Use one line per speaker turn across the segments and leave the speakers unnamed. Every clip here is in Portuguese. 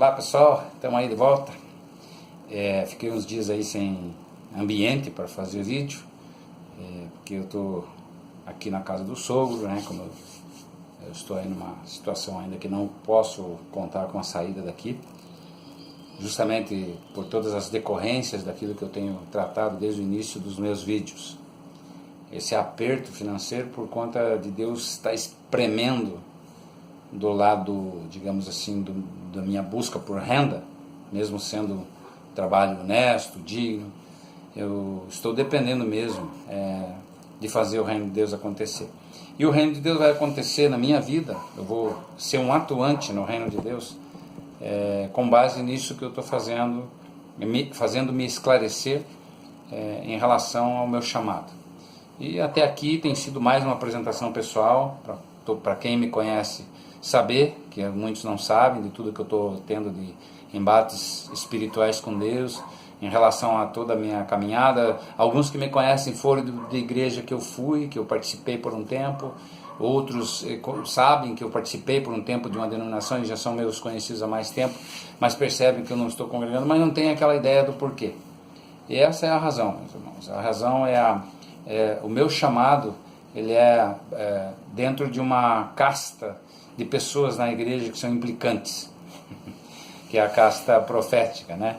Olá pessoal, estamos aí de volta. Fiquei uns dias aí sem ambiente para fazer vídeo, porque eu estou aqui na casa do sogro, né? Como eu estou aí numa situação ainda que não posso contar com a saída daqui, justamente por todas as decorrências daquilo que eu tenho tratado desde o início dos meus vídeos. Esse aperto financeiro por conta de Deus estar espremendo do lado, digamos assim, da minha busca por renda, mesmo sendo um trabalho honesto, digno, eu estou dependendo mesmo de fazer o reino de Deus acontecer. E o reino de Deus vai acontecer na minha vida, eu vou ser um atuante no reino de Deus, com base nisso que eu estou fazendo me esclarecer em relação ao meu chamado. E até aqui tem sido mais uma apresentação pessoal, para quem me conhece saber, que muitos não sabem, de tudo que eu estou tendo de embates espirituais com Deus, em relação a toda a minha caminhada. Alguns que me conhecem foram da igreja que eu fui, que eu participei por um tempo, outros sabem que eu participei por um tempo de uma denominação e já são meus conhecidos há mais tempo, mas percebem que eu não estou congregando, mas não tem aquela ideia do porquê. E essa é a razão, meus irmãos. A razão o meu chamado, ele dentro de uma casta de pessoas na igreja que são implicantes, que é a casta profética, né?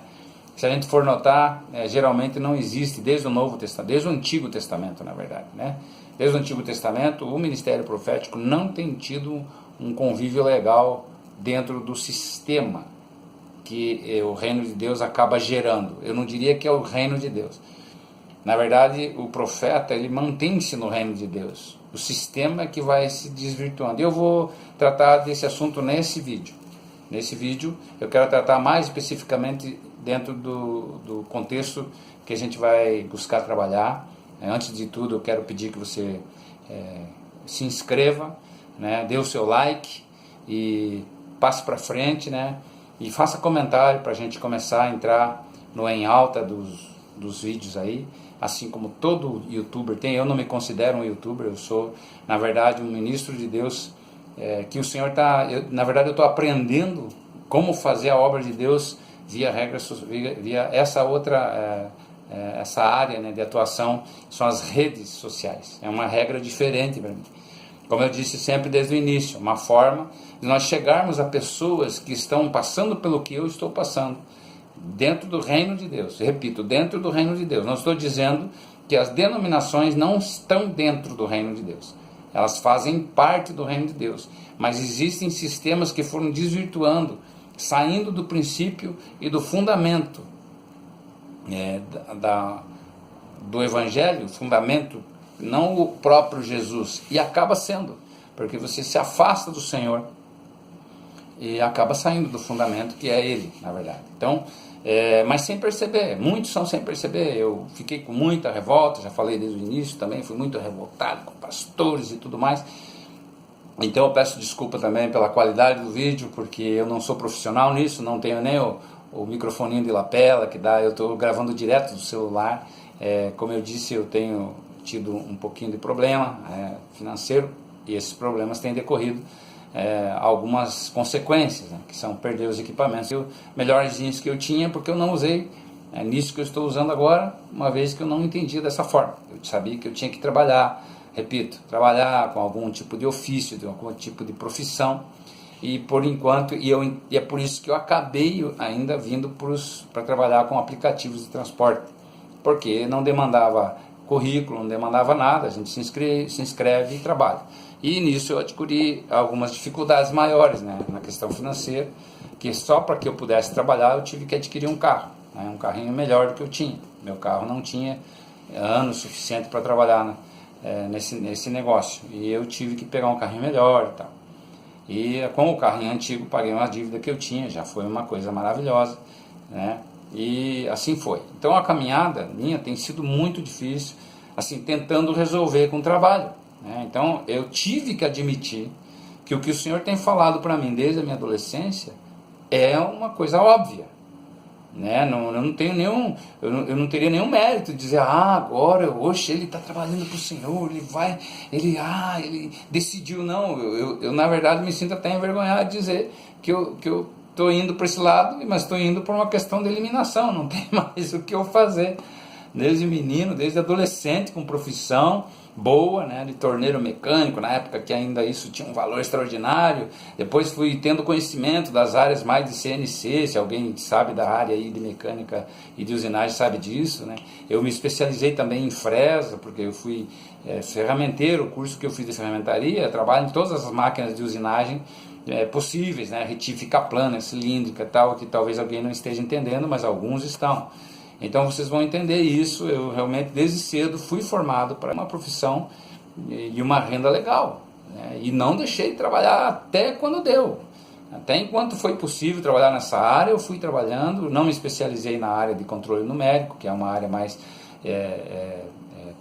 Se a gente for notar, geralmente não existe desde o Novo Testamento, desde o Antigo Testamento, na verdade, né? Desde o Antigo Testamento, o ministério profético não tem tido um convívio legal dentro do sistema que o reino de Deus acaba gerando. Eu não diria que é o reino de Deus. Na verdade, o profeta, ele mantém-se no reino de Deus. O sistema é que vai se desvirtuando. Eu vou tratar desse assunto nesse vídeo. Nesse vídeo, eu quero tratar mais especificamente dentro do contexto que a gente vai buscar trabalhar. Antes de tudo, eu quero pedir que você se inscreva, né? Dê o seu like e passe para frente, né? E faça comentário para a gente começar a entrar no em alta dos vídeos aí, assim como todo youtuber tem. Eu não me considero um youtuber, eu sou, na verdade, um ministro de Deus, que o Senhor na verdade eu estou aprendendo como fazer a obra de Deus via essa outra, essa área, né, de atuação, são as redes sociais. É uma regra diferente para mim. Como eu disse sempre desde o início, uma forma de nós chegarmos a pessoas que estão passando pelo que eu estou passando, dentro do reino de Deus. Repito, dentro do reino de Deus. Não estou dizendo que as denominações não estão dentro do reino de Deus. Elas fazem parte do reino de Deus. Mas existem sistemas que foram desvirtuando, saindo do princípio e do fundamento do Evangelho, fundamento, não o próprio Jesus. E acaba sendo, porque você se afasta do Senhor e acaba saindo do fundamento que é Ele, na verdade. Então, mas sem perceber, muitos são sem perceber. Eu fiquei com muita revolta, já falei desde o início também, fui muito revoltado com pastores e tudo mais. Então eu peço desculpa também pela qualidade do vídeo, porque eu não sou profissional nisso, não tenho nem o microfoninho de lapela que dá, eu estou gravando direto do celular. Como eu disse, eu tenho tido um pouquinho de problema financeiro, e esses problemas têm decorrido algumas consequências, né, que são perder os equipamentos melhorzinhos que eu tinha, porque eu não usei nisso que eu estou usando agora, uma vez que eu não entendia dessa forma. Eu sabia que eu tinha que trabalhar, repito, trabalhar com algum tipo de ofício, de algum tipo de profissão, e por enquanto, e é por isso que eu acabei ainda vindo para trabalhar com aplicativos de transporte, porque não demandava currículo, não demandava nada, a gente se inscreve e trabalha. E nisso eu adquiri algumas dificuldades maiores, né, na questão financeira, que só para que eu pudesse trabalhar eu tive que adquirir um carro, né, um carrinho melhor do que eu tinha. Meu carro não tinha ano suficiente para trabalhar nesse negócio, e eu tive que pegar um carrinho melhor e tal. E com o carrinho antigo paguei uma dívida que eu tinha, já foi uma coisa maravilhosa, né? E assim foi. Então a caminhada minha tem sido muito difícil, assim, tentando resolver com o trabalho, né? Então eu tive que admitir que o que o Senhor tem falado para mim desde a minha adolescência é uma coisa óbvia, né? Eu não tenho eu não teria nenhum mérito de dizer, agora, hoje ele está trabalhando para o Senhor, ele decidiu. Não, eu na verdade me sinto até envergonhado de dizer que eu estou indo para esse lado, mas estou indo por uma questão de eliminação, não tem mais o que eu fazer. Desde menino, desde adolescente, com profissão boa, né, de torneiro mecânico, na época que ainda isso tinha um valor extraordinário. Depois fui tendo conhecimento das áreas mais de CNC, se alguém sabe da área aí de mecânica e de usinagem sabe disso, né. Eu me especializei também em fresa, porque eu fui ferramenteiro, o curso que eu fiz de ferramentaria, trabalho em todas as máquinas de usinagem possíveis, né, retífica plana, cilíndrica e tal, que talvez alguém não esteja entendendo, mas alguns estão. Então vocês vão entender isso. Eu realmente desde cedo fui formado para uma profissão e uma renda legal, né? E não deixei de trabalhar até quando deu. Até enquanto foi possível trabalhar nessa área, eu fui trabalhando. Não me especializei na área de controle numérico, que é uma área mais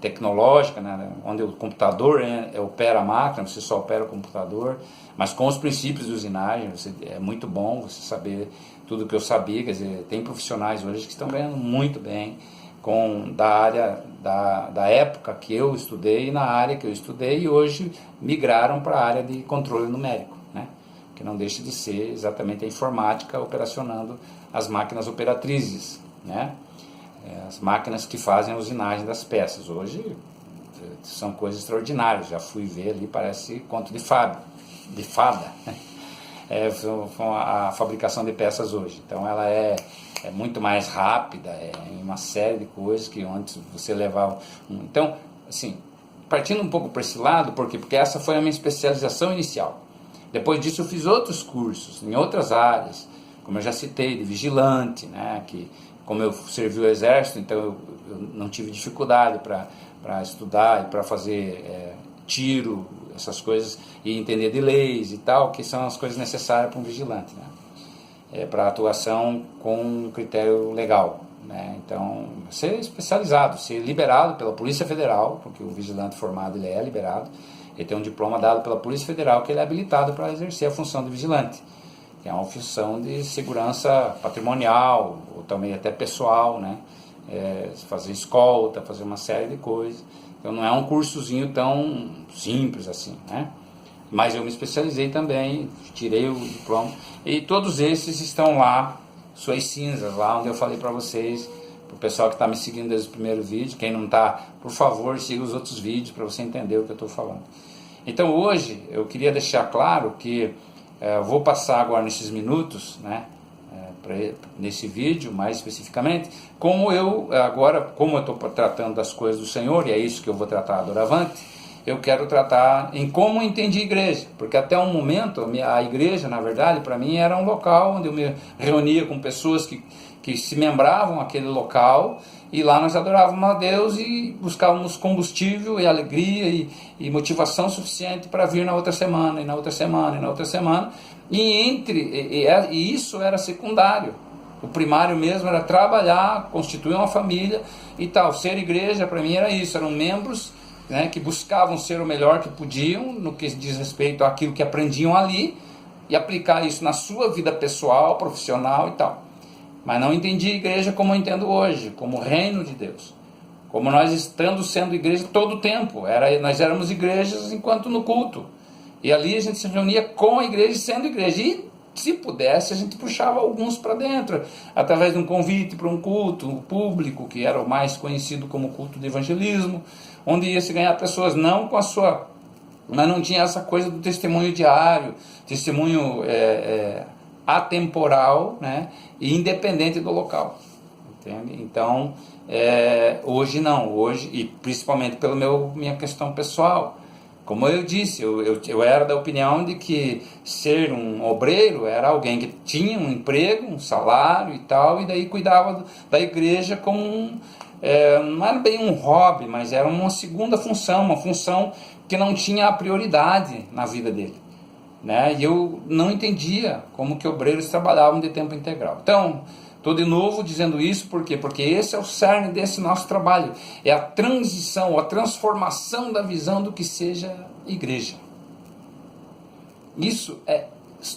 tecnológica, né? Onde o computador opera a máquina, você só opera o computador, mas com os princípios de usinagem. É muito bom você saber tudo que eu sabia. Quer dizer, tem profissionais hoje que estão ganhando muito bem da área da época que eu estudei, na área que eu estudei, e hoje migraram para a área de controle numérico, né? Que não deixa de ser exatamente a informática operacionando as máquinas operatrizes, né? As máquinas que fazem a usinagem das peças. Hoje são coisas extraordinárias. Já fui ver ali, parece conto de fada. A fabricação de peças hoje. Então ela é muito mais rápida, uma série de coisas que antes você levava. Então, assim, partindo um pouco para esse lado, por quê? Porque essa foi a minha especialização inicial. Depois disso eu fiz outros cursos em outras áreas, como eu já citei, de vigilante, né? Que, como eu servi o exército, então eu não tive dificuldade para estudar e para fazer tiro, essas coisas, e entender de leis e tal, que são as coisas necessárias para um vigilante, né? Para atuação com um critério legal, né? Então, ser especializado, ser liberado pela Polícia Federal, porque o vigilante formado ele é liberado, ele tem um diploma dado pela Polícia Federal que ele é habilitado para exercer a função de vigilante, que é uma função de segurança patrimonial, ou também até pessoal, né? Fazer escolta, fazer uma série de coisas. Então não é um cursozinho tão simples assim, né? Mas eu me especializei também, tirei o diploma, e todos esses estão lá, suas cinzas, lá onde eu falei para vocês, para o pessoal que está me seguindo desde o primeiro vídeo. Quem não está, por favor, siga os outros vídeos para você entender o que eu estou falando. Então hoje eu queria deixar claro que vou passar agora nesses minutos, né, nesse vídeo mais especificamente, como eu estou tratando das coisas do Senhor, e é isso que eu vou tratar doravante. Eu quero tratar em como eu entendi a igreja, porque até um momento a igreja, na verdade, para mim era um local onde eu me reunia com pessoas que se membravam aquele local, e lá nós adorávamos a Deus e buscávamos combustível e alegria e motivação suficiente para vir na outra semana, e na outra semana, e na outra semana. E isso era secundário. O primário mesmo era trabalhar, constituir uma família e tal. Ser igreja para mim era isso, eram membros, né, que buscavam ser o melhor que podiam no que diz respeito àquilo que aprendiam ali, e aplicar isso na sua vida pessoal, profissional e tal. Mas não entendi a igreja como eu entendo hoje, como reino de Deus, como nós estando sendo igreja todo o tempo. Nós éramos igrejas enquanto no culto, e ali a gente se reunia com a igreja, sendo igreja, e se pudesse a gente puxava alguns para dentro, através de um convite para um culto público, que era o mais conhecido como culto de evangelismo, onde ia se ganhar pessoas, não com a sua... Mas não tinha essa coisa do testemunho diário, testemunho atemporal, né, e independente do local, entende? Então, hoje não, hoje, e principalmente pela minha questão pessoal, como eu disse, eu era da opinião de que ser um obreiro era alguém que tinha um emprego, um salário e tal, e daí cuidava da igreja como não era bem um hobby, mas era uma segunda função, uma função que não tinha a prioridade na vida dele, né? E eu não entendia como que obreiros trabalhavam de tempo integral. Então, estou de novo dizendo isso, por quê? Porque esse é o cerne desse nosso trabalho, é a transição, a transformação da visão do que seja igreja. Isso é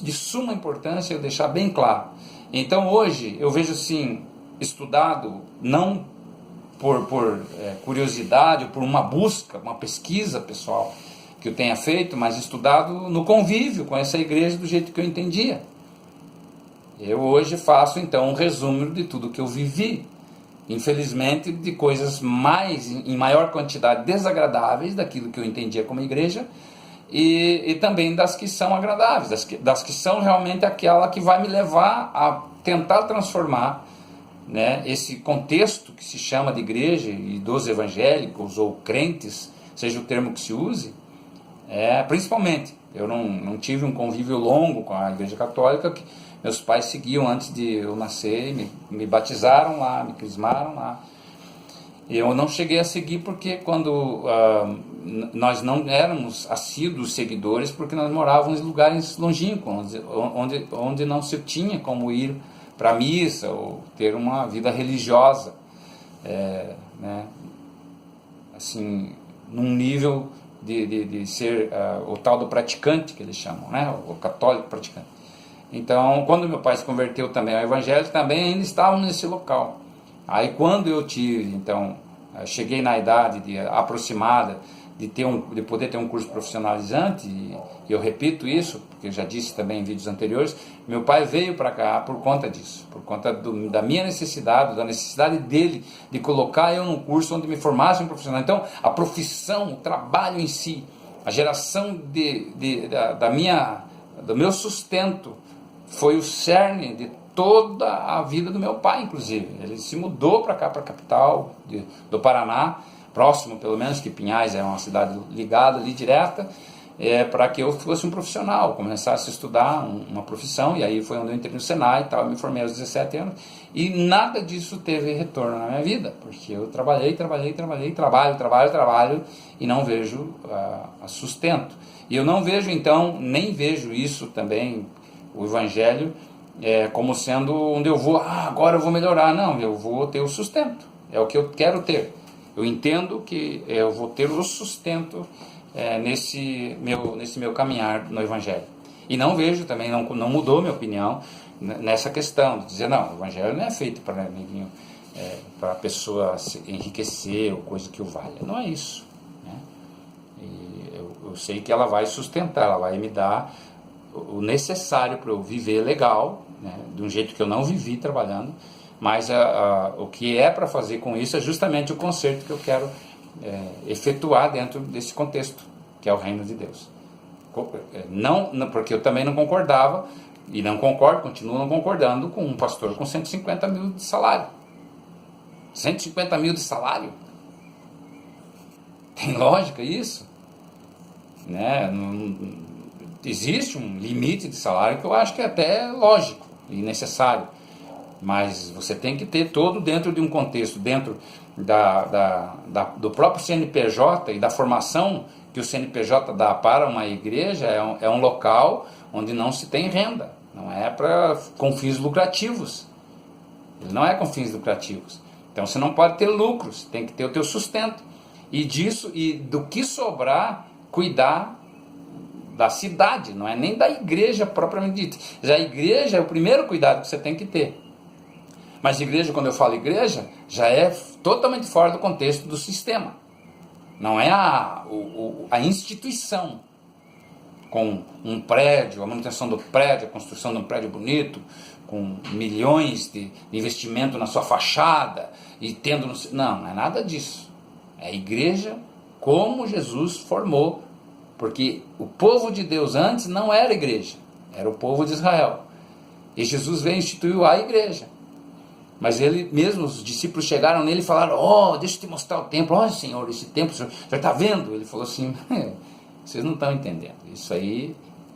de suma importância eu deixar bem claro. Então hoje eu vejo assim, estudado não por curiosidade, ou por uma busca, uma pesquisa pessoal que eu tenha feito, mas estudado no convívio com essa igreja do jeito que eu entendia. Eu hoje faço então um resumo de tudo que eu vivi. Infelizmente, de coisas em maior quantidade desagradáveis daquilo que eu entendia como igreja, e também das que são agradáveis, das que são realmente aquela que vai me levar a tentar transformar, né, esse contexto que se chama de igreja e dos evangélicos ou crentes, seja o termo que se use, principalmente. Eu não tive um convívio longo com a igreja católica, que meus pais seguiam antes de eu nascer, me batizaram lá, me crismaram lá. Eu não cheguei a seguir porque quando nós não éramos assíduos seguidores, porque nós morávamos em lugares longínquos, onde não se tinha como ir para a missa ou ter uma vida religiosa, né, assim, num nível de ser o tal do praticante, que eles chamam, né, o católico praticante. Então, quando meu pai se converteu também ao evangelho, também ainda estavam nesse local. Aí, quando eu cheguei na idade aproximada de poder ter um curso profissionalizante, e eu repito isso, porque eu já disse também em vídeos anteriores, meu pai veio para cá por conta disso, por conta da minha necessidade, da necessidade dele de colocar eu num curso onde me formasse um profissional. Então, a profissão, o trabalho em si, a geração do meu sustento, foi o cerne de toda a vida do meu pai, inclusive. Ele se mudou para cá, para a capital do Paraná, próximo pelo menos, que Pinhais é uma cidade ligada ali, direta, para que eu fosse um profissional, começasse a estudar uma profissão, e aí foi onde eu entrei no Senai e tal, eu me formei aos 17 anos, e nada disso teve retorno na minha vida, porque eu trabalhei, trabalho, e não vejo sustento. E eu não vejo, então, nem vejo isso também, o Evangelho, como sendo onde eu vou, agora eu vou melhorar. Não, eu vou ter o sustento, é o que eu quero ter. Eu entendo que eu vou ter o sustento nesse meu caminhar no Evangelho. E não vejo também, não mudou minha opinião nessa questão, de dizer, não, o Evangelho não é feito para para a pessoa se enriquecer ou coisa que o valha. Não é isso, né? E eu sei que ela vai sustentar, ela vai me dar o necessário para eu viver legal, né, de um jeito que eu não vivi trabalhando, mas o que é para fazer com isso é justamente o conserto que eu quero efetuar dentro desse contexto, que é o reino de Deus. Não, porque eu também não concordava, e não concordo, continuo não concordando com um pastor com 150 mil de salário. 150 mil de salário? Tem lógica isso? Né? Existe um limite de salário que eu acho que é até lógico e necessário, mas você tem que ter todo dentro de um contexto, dentro do próprio CNPJ e da formação que o CNPJ dá para uma igreja. É um local onde não se tem renda, não é com fins lucrativos, ele não é com fins lucrativos, então você não pode ter lucros, tem que ter o teu sustento, e do que sobrar, cuidar da cidade, não é nem da igreja propriamente dita. Já a igreja é o primeiro cuidado que você tem que ter. Mas igreja, quando eu falo igreja, já é totalmente fora do contexto do sistema. Não é a instituição, com um prédio, a manutenção do prédio, a construção de um prédio bonito, com milhões de investimento na sua fachada, e tendo... Não é nada disso. É a igreja como Jesus formou. Porque o povo de Deus antes não era igreja, era o povo de Israel. E Jesus veio e instituiu a igreja. Mas ele mesmo, os discípulos chegaram nele e falaram, deixa eu te mostrar o templo. Olha, Senhor, esse templo, o senhor está vendo? Ele falou assim, vocês não estão entendendo. Isso aí,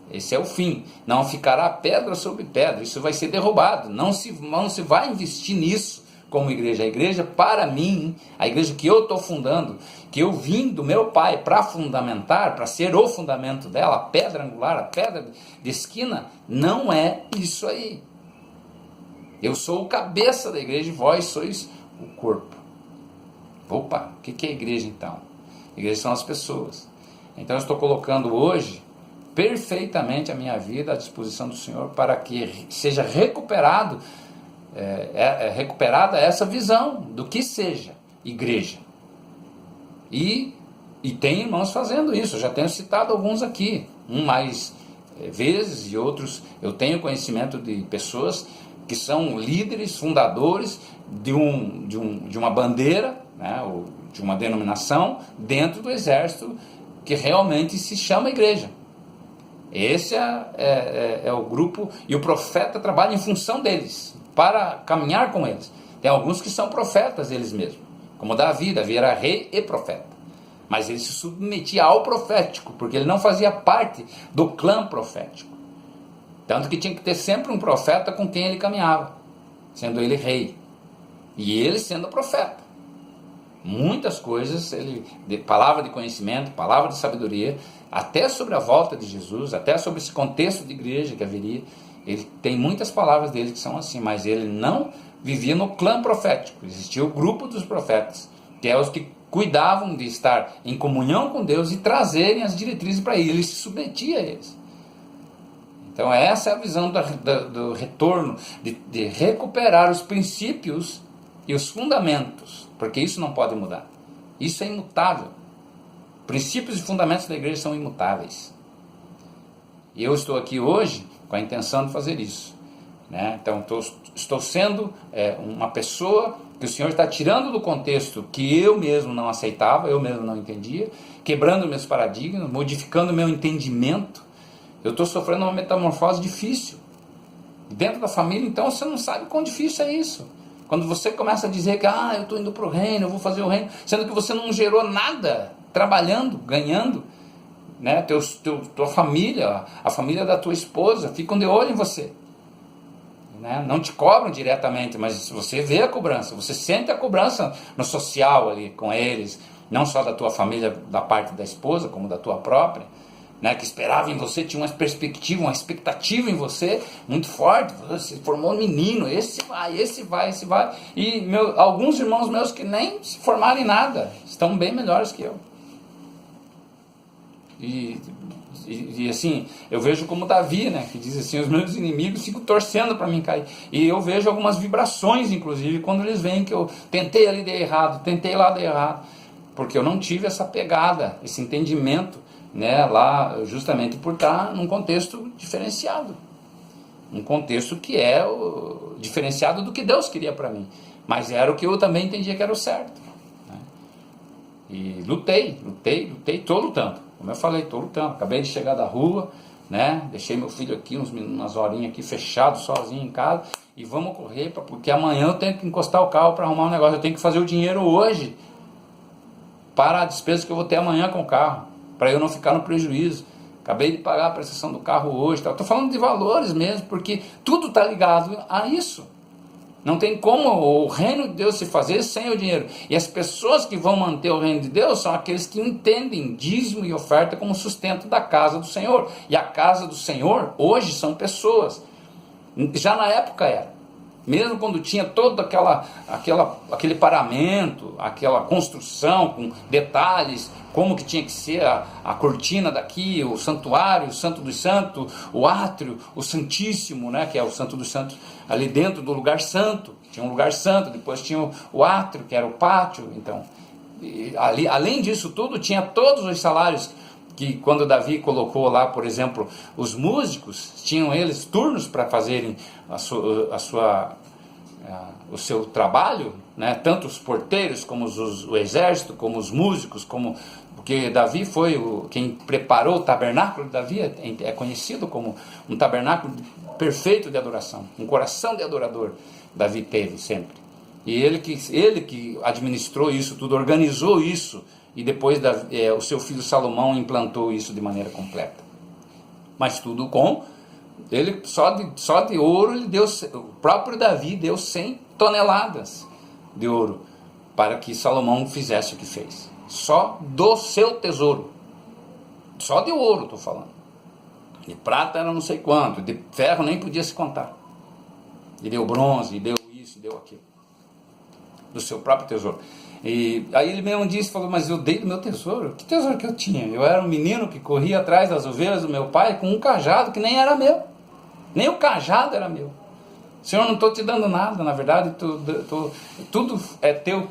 esse é o fim. Não ficará pedra sobre pedra, isso vai ser derrubado. Não se vai investir nisso como igreja. A igreja, para mim, a igreja que eu estou fundando, que eu vim do meu pai para fundamentar, para ser o fundamento dela, a pedra angular, a pedra de esquina, não é isso aí. Eu sou o cabeça da igreja e vós sois o corpo. Opa, o que é igreja então? A igreja são as pessoas. Então eu estou colocando hoje perfeitamente a minha vida à disposição do Senhor para que seja recuperada essa visão do que seja igreja. E tem irmãos fazendo isso, eu já tenho citado alguns aqui, um mais vezes, e outros eu tenho conhecimento de pessoas que são líderes, fundadores de uma bandeira, né, ou de uma denominação dentro do exército que realmente se chama igreja. Esse é o grupo, e o profeta trabalha em função deles, para caminhar com eles. Tem alguns que são profetas eles mesmos, como Davi era rei e profeta, mas ele se submetia ao profético, porque ele não fazia parte do clã profético. Tanto que tinha que ter sempre um profeta com quem ele caminhava, sendo ele rei, e ele sendo profeta. Muitas coisas, palavra de conhecimento, palavra de sabedoria, até sobre a volta de Jesus, até sobre esse contexto de igreja que haveria, ele tem muitas palavras dele que são assim, mas ele não vivia no clã profético. Existia o grupo dos profetas, que é os que cuidavam de estar em comunhão com Deus e trazerem as diretrizes para ele. Ele se submetia a eles. Então essa é a visão do retorno, de recuperar os princípios e os fundamentos, porque isso não pode mudar. Isso é imutável. Princípios e fundamentos da igreja são imutáveis. E eu estou aqui hoje com a intenção de fazer isso, né? Então estou sendo uma pessoa que o Senhor está tirando do contexto que eu mesmo não aceitava, eu mesmo não entendia, quebrando meus paradigmas, modificando meu entendimento. Eu estou sofrendo uma metamorfose difícil. Dentro da família, então, você não sabe quão difícil é isso. Quando você começa a dizer que eu estou indo para o reino, eu vou fazer o reino, sendo que você não gerou nada trabalhando, ganhando, né? Tua família, a família da tua esposa, ficam de olho em você, né? Não te cobram diretamente, mas você vê a cobrança, você sente a cobrança no social ali com eles, não só da tua família, da parte da esposa, como da tua própria, né, que esperava em você, tinha uma perspectiva, uma expectativa em você muito forte. Você formou um menino, esse vai. E alguns irmãos meus que nem se formaram em nada, estão bem melhores que eu. E assim, eu vejo como Davi, né, que diz assim: os meus inimigos ficam torcendo para mim cair. E eu vejo algumas vibrações, inclusive, quando eles veem que eu tentei ali, dei errado, tentei lá, dei errado. Porque eu não tive essa pegada, esse entendimento, né, lá, justamente por estar num contexto diferenciado, um contexto que é diferenciado do que Deus queria para mim, mas era o que eu também entendia que era o certo, né? E estou lutando, como eu falei, estou lutando. Acabei de chegar da rua, né, deixei meu filho aqui umas horinhas aqui fechado, sozinho em casa, e vamos correr, porque amanhã eu tenho que encostar o carro para arrumar um negócio, eu tenho que fazer o dinheiro hoje para a despesa que eu vou ter amanhã com o carro, para eu não ficar no prejuízo. Acabei de pagar a prestação do carro hoje. Estou falando de valores mesmo, porque tudo está ligado a isso. Não tem como o reino de Deus se fazer sem o dinheiro. E as pessoas que vão manter o reino de Deus são aqueles que entendem dízimo e oferta como sustento da casa do Senhor. E a casa do Senhor hoje são pessoas. Já na época era. Mesmo quando tinha todo aquele paramento, aquela construção com detalhes, como que tinha que ser a cortina daqui, o santuário, o santo dos santos, o átrio, o santíssimo, né, que é o santo dos santos, ali dentro do lugar santo. Tinha um lugar santo, depois tinha o átrio, que era o pátio. Então, ali, além disso tudo, tinha todos os salários que, quando Davi colocou lá, por exemplo, os músicos, tinham eles turnos para fazerem o seu trabalho, né? Tanto os porteiros, como o exército, como os músicos, porque Davi foi quem preparou o tabernáculo. Davi é conhecido como um tabernáculo perfeito de adoração, um coração de adorador. Davi teve sempre. E ele que administrou isso tudo, organizou isso, e depois o seu filho Salomão implantou isso de maneira completa. Mas tudo ele só de ouro, o próprio Davi deu 100 toneladas de ouro para que Salomão fizesse o que fez. Só do seu tesouro. Só de ouro estou falando. De prata era não sei quanto, de ferro nem podia se contar. E deu bronze, e deu isso, e deu aquilo. Do seu próprio tesouro. E aí ele mesmo disse, falou: mas eu dei do meu tesouro. Que tesouro que eu tinha? Eu era um menino que corria atrás das ovelhas do meu pai com um cajado que nem era meu. Nem o cajado era meu. Senhor, não estou te dando nada, na verdade, tudo é teu.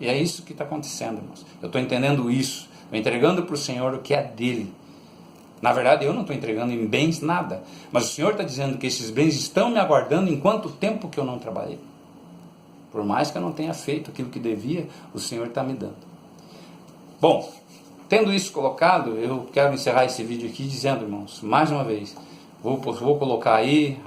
E é isso que está acontecendo, irmãos. Eu estou entendendo isso, estou entregando para o Senhor o que é dele. Na verdade, eu não estou entregando em bens nada, mas o Senhor está dizendo que esses bens estão me aguardando enquanto tempo que eu não trabalhei. Por mais que eu não tenha feito aquilo que devia, o Senhor está me dando. Bom, tendo isso colocado, eu quero encerrar esse vídeo aqui dizendo, irmãos, mais uma vez, vou colocar aí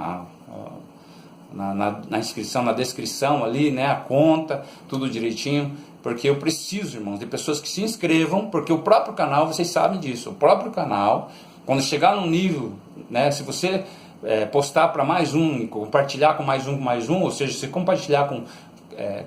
na inscrição, na descrição ali, né, a conta, tudo direitinho, porque eu preciso, irmãos, de pessoas que se inscrevam, porque o próprio canal, vocês sabem disso, o próprio canal, quando chegar num nível, né, se você postar para mais um, e compartilhar com mais um, ou seja, se compartilhar com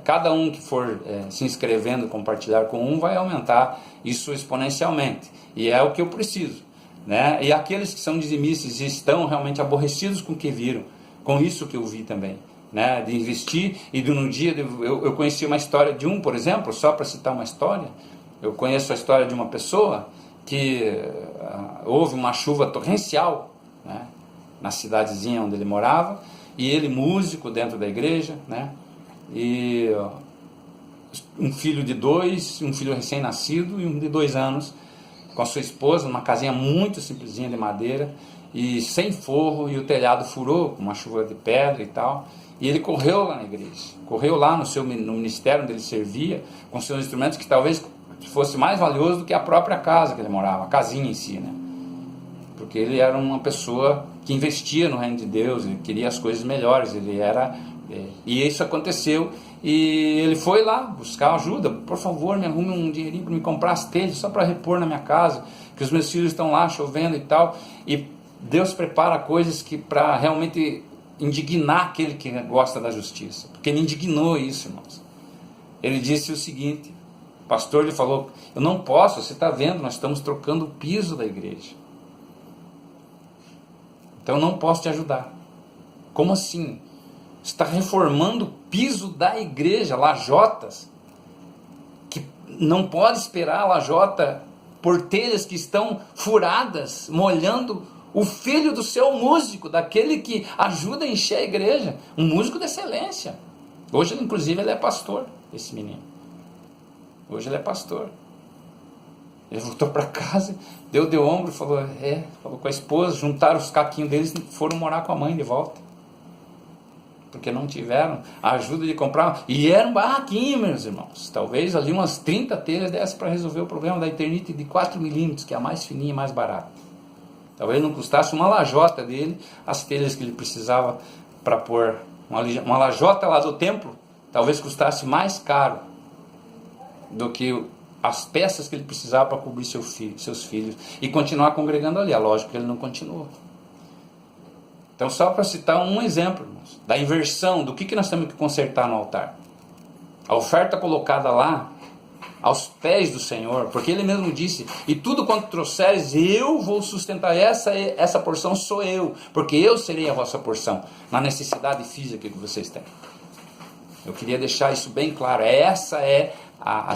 cada um que for se inscrevendo, compartilhar com um, vai aumentar isso exponencialmente, e é o que eu preciso, né? E aqueles que são dizimistas e estão realmente aborrecidos com o que viram, com isso que eu vi também, né? De investir, e no dia, eu conheci uma história de um, por exemplo, só para citar uma história, eu conheço a história de uma pessoa que houve uma chuva torrencial, né, na cidadezinha onde ele morava, e ele músico dentro da igreja, né, e um filho de 2, um filho recém-nascido e um de 2 anos, com a sua esposa, numa casinha muito simplesinha de madeira, e sem forro, e o telhado furou, com uma chuva de pedra e tal, e ele correu lá na igreja, correu lá no ministério onde ele servia, com seus instrumentos, que talvez fosse mais valioso do que a própria casa que ele morava, a casinha em si, né? Porque ele era uma pessoa que investia no reino de Deus, ele queria as coisas melhores, e isso aconteceu, e ele foi lá buscar ajuda. Por favor, me arrume um dinheirinho para me comprar as telhas, só para repor na minha casa, que os meus filhos estão lá chovendo e tal, e Deus prepara coisas que para realmente indignar aquele que gosta da justiça, porque ele indignou isso, irmãos. Ele disse o seguinte, o pastor lhe falou, eu não posso, você está vendo, nós estamos trocando o piso da igreja, então eu não posso te ajudar. Como assim? Você está reformando o piso da igreja, lajotas, que não pode esperar a lajota por telhas que estão furadas, molhando o filho do seu músico, daquele que ajuda a encher a igreja, um músico de excelência. Hoje, inclusive, ele é pastor, esse menino. Hoje ele é pastor. Ele voltou para casa, deu de ombro, falou com a esposa, juntaram os caquinhos deles e foram morar com a mãe de volta. Porque não tiveram a ajuda de comprar. E era um barraquinho, meus irmãos. Talvez ali umas 30 telhas dessas para resolver o problema da Eternite de 4 milímetros, que é a mais fininha e mais barata. Talvez não custasse uma lajota dele, as telhas que ele precisava para pôr. Uma lajota lá do templo, talvez custasse mais caro do que as peças que ele precisava para cobrir seus filhos e continuar congregando ali. É lógico que ele não continuou. Então, só para citar um exemplo, irmãos, da inversão, do que nós temos que consertar no altar. A oferta colocada lá, aos pés do Senhor, porque Ele mesmo disse, e tudo quanto trouxeres, eu vou sustentar, essa porção sou eu, porque eu serei a vossa porção, na necessidade física que vocês têm. Eu queria deixar isso bem claro,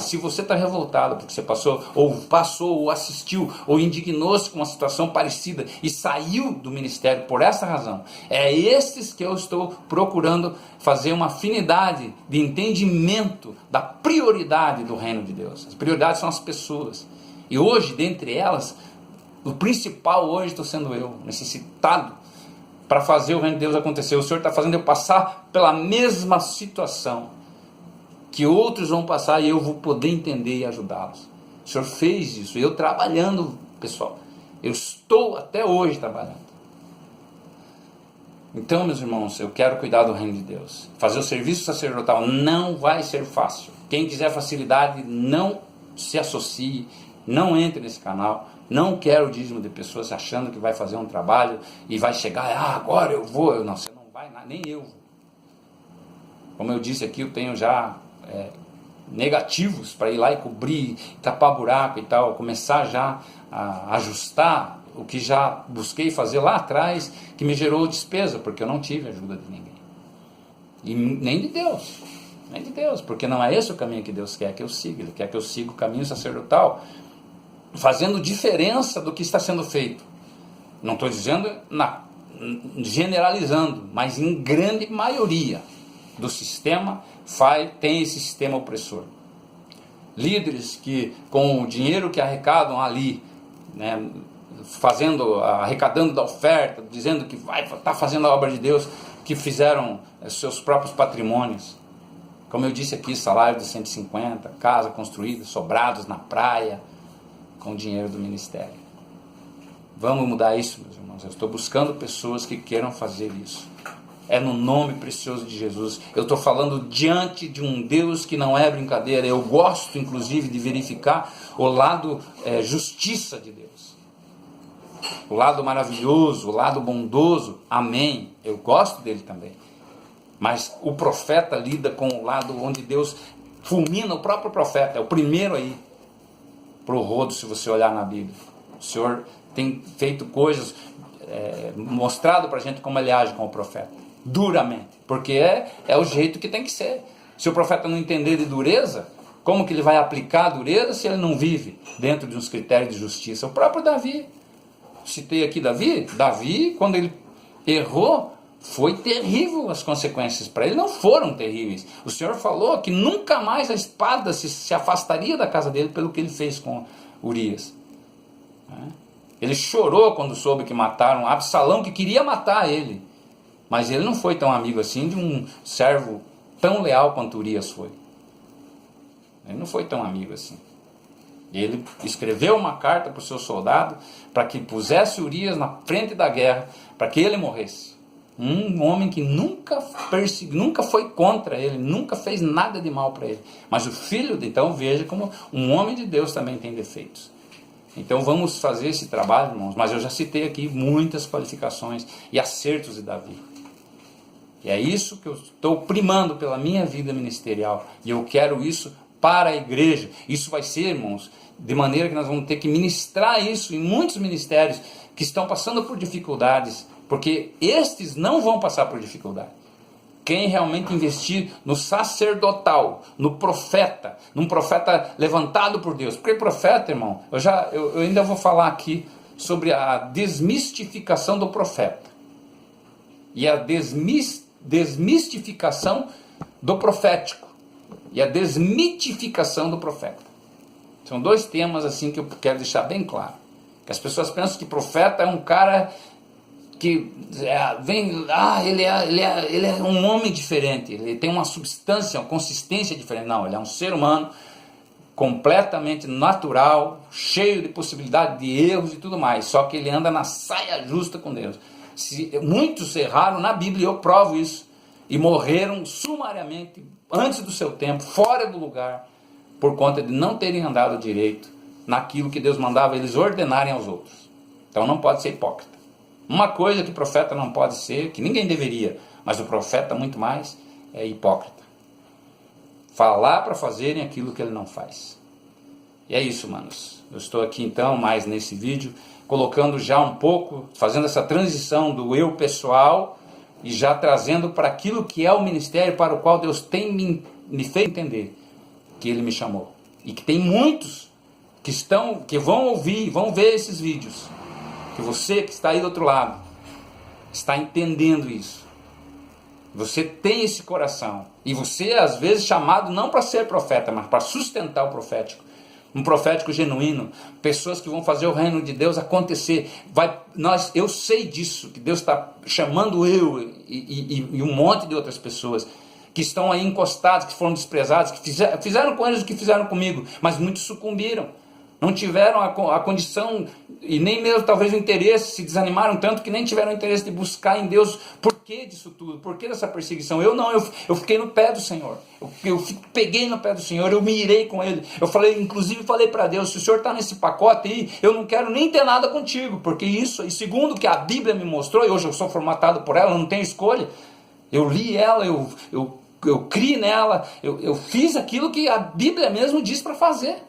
se você está revoltado porque você passou, ou assistiu, ou indignou-se com uma situação parecida e saiu do ministério por essa razão, é esses que eu estou procurando fazer uma afinidade de entendimento da prioridade do reino de Deus. As prioridades são as pessoas, e hoje, dentre elas, o principal hoje estou sendo eu, necessitado para fazer o reino de Deus acontecer. O Senhor está fazendo eu passar pela mesma situação que outros vão passar, e eu vou poder entender e ajudá-los. O Senhor fez isso, eu trabalhando, pessoal, eu estou até hoje trabalhando. Então, meus irmãos, eu quero cuidar do reino de Deus. Fazer o serviço sacerdotal não vai ser fácil. Quem quiser facilidade, não se associe, não entre nesse canal. Não quero o dízimo de pessoas achando que vai fazer um trabalho e vai chegar, agora eu vou. Não, você não vai, nem eu vou. Como eu disse aqui, eu tenho já negativos para ir lá e cobrir, tapar buraco e tal, começar já a ajustar o que já busquei fazer lá atrás, que me gerou despesa, porque eu não tive ajuda de ninguém. E nem de Deus, porque não é esse o caminho que Deus quer que eu siga. Ele quer que eu siga o caminho sacerdotal, fazendo diferença do que está sendo feito. Não estou dizendo, generalizando, mas em grande maioria do sistema tem esse sistema opressor. Líderes que com o dinheiro que arrecadam ali, né, arrecadando da oferta, dizendo que vai estar fazendo a obra de Deus, que fizeram seus próprios patrimônios. Como eu disse aqui, salário de 150, casa construída, sobrados na praia, com o dinheiro do ministério. Vamos mudar isso, meus irmãos. Eu estou buscando pessoas que queiram fazer isso. É no nome precioso de Jesus. Eu estou falando diante de um Deus que não é brincadeira. Eu gosto, inclusive, de verificar o lado justiça de Deus. O lado maravilhoso, o lado bondoso. Amém. Eu gosto dele também. Mas o profeta lida com o lado onde Deus fulmina o próprio profeta. É o primeiro aí para o rodo, se você olhar na Bíblia. O Senhor tem feito coisas, mostrado para a gente como ele age com o profeta. Duramente. Porque é o jeito que tem que ser. Se o profeta não entender de dureza, como que ele vai aplicar a dureza se ele não vive dentro de uns critérios de justiça? O próprio Davi. Citei aqui Davi. Davi, quando ele errou, foi terrível as consequências para ele, não foram terríveis. O Senhor falou que nunca mais a espada se afastaria da casa dele pelo que ele fez com Urias. Ele chorou quando soube que mataram Absalão, que queria matar ele. Mas ele não foi tão amigo assim de um servo tão leal quanto Urias foi. Ele não foi tão amigo assim. Ele escreveu uma carta para o seu soldado para que pusesse Urias na frente da guerra, para que ele morresse. Um homem que nunca foi contra ele, nunca fez nada de mal para ele. Mas o filho, então, veja como um homem de Deus também tem defeitos. Então vamos fazer esse trabalho, irmãos. Mas eu já citei aqui muitas qualificações e acertos de Davi. E é isso que eu estou primando pela minha vida ministerial. E eu quero isso para a igreja. Isso vai ser, irmãos, de maneira que nós vamos ter que ministrar isso em muitos ministérios que estão passando por dificuldades. Porque estes não vão passar por dificuldade. Quem realmente investir no sacerdotal, no profeta, num profeta levantado por Deus. Porque profeta, irmão, eu ainda vou falar aqui sobre a desmistificação do profeta. E a desmistificação do profético. E a desmitificação do profeta. São dois temas assim que eu quero deixar bem claro. Que as pessoas pensam que profeta é um cara que ele é um homem diferente, ele tem uma substância, uma consistência diferente. Não, ele é um ser humano completamente natural, cheio de possibilidade de erros e tudo mais, só que ele anda na saia justa com Deus. Muitos erraram na Bíblia, eu provo isso, e morreram sumariamente, antes do seu tempo, fora do lugar, por conta de não terem andado direito naquilo que Deus mandava eles ordenarem aos outros. Então não pode ser hipócrita. Uma coisa que o profeta não pode ser, que ninguém deveria, mas o profeta muito mais, é hipócrita. Falar para fazerem aquilo que ele não faz. E é isso, manos. Eu estou aqui então, mais nesse vídeo, colocando já um pouco, fazendo essa transição do eu pessoal e já trazendo para aquilo que é o ministério para o qual Deus tem me feito entender que Ele me chamou. E que tem muitos que vão ouvir, vão ver esses vídeos. Que você que está aí do outro lado está entendendo isso. Você tem esse coração. E você, às vezes, chamado não para ser profeta, mas para sustentar o profético. Um profético genuíno. Pessoas que vão fazer o reino de Deus acontecer. Eu sei disso, que Deus está chamando eu e um monte de outras pessoas que estão aí encostados, que foram desprezados, que fizeram com eles o que fizeram comigo, mas muitos sucumbiram. Não tiveram a condição e nem mesmo talvez o interesse, se desanimaram tanto que nem tiveram o interesse de buscar em Deus por que disso tudo, por que dessa perseguição. Eu fiquei no pé do Senhor, eu peguei no pé do Senhor, eu me irei com Ele. Inclusive falei para Deus, se o Senhor está nesse pacote aí, eu não quero nem ter nada contigo, porque isso, e segundo o que a Bíblia me mostrou, e hoje eu sou formatado por ela, não tenho escolha, eu li ela, eu criei nela, eu fiz aquilo que a Bíblia mesmo diz para fazer.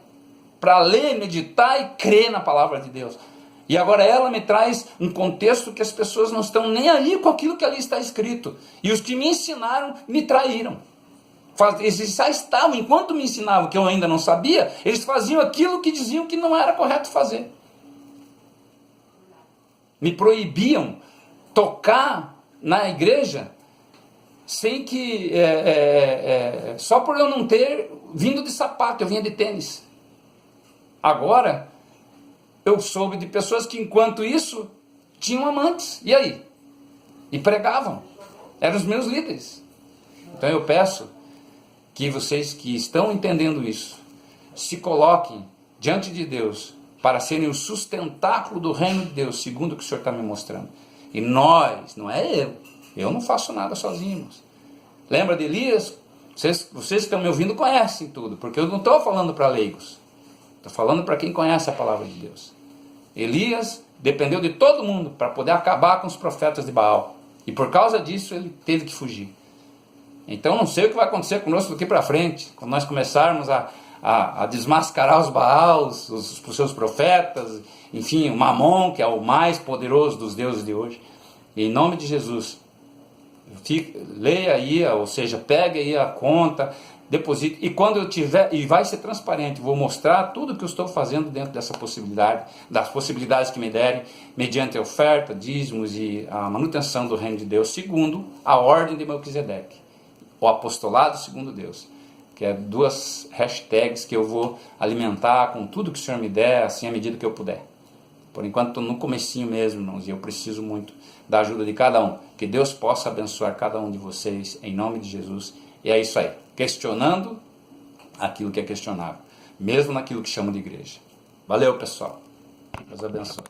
Para ler, meditar e crer na palavra de Deus. E agora ela me traz um contexto que as pessoas não estão nem aí com aquilo que ali está escrito. E os que me ensinaram, me traíram. Eles já estavam, enquanto me ensinavam, que eu ainda não sabia, eles faziam aquilo que diziam que não era correto fazer. Me proibiam tocar na igreja sem que... só por eu não ter vindo de sapato, eu vinha de tênis. Agora, eu soube de pessoas que enquanto isso tinham amantes, e aí? E pregavam, eram os meus líderes. Então eu peço que vocês que estão entendendo isso, se coloquem diante de Deus para serem o sustentáculo do reino de Deus, segundo o que o Senhor está me mostrando. E nós, não é eu não faço nada sozinho, irmãos. Lembra de Elias? Vocês que estão me ouvindo conhecem tudo, porque eu não estou falando para leigos, estou falando para quem conhece a palavra de Deus. Elias dependeu de todo mundo para poder acabar com os profetas de Baal, e por causa disso ele teve que fugir. Então não sei o que vai acontecer conosco daqui para frente, quando nós começarmos a desmascarar os Baals, os seus profetas, enfim, o Mamon, que é o mais poderoso dos deuses de hoje. E em nome de Jesus, leia aí, ou seja, pegue aí a conta, deposite, e quando eu tiver, e vai ser transparente, vou mostrar tudo que eu estou fazendo dentro dessa possibilidade, das possibilidades que me derem, mediante a oferta, dízimos e a manutenção do reino de Deus, segundo a ordem de Melquisedeque, o apostolado segundo Deus, que é 2 hashtags que eu vou alimentar com tudo que o Senhor me der, assim, à medida que eu puder. Por enquanto estou no comecinho mesmo, irmãos, e eu preciso muito da ajuda de cada um. Que Deus possa abençoar cada um de vocês, em nome de Jesus. E é isso aí, questionando aquilo que é questionável, mesmo naquilo que chamam de igreja. Valeu, pessoal. Deus abençoe.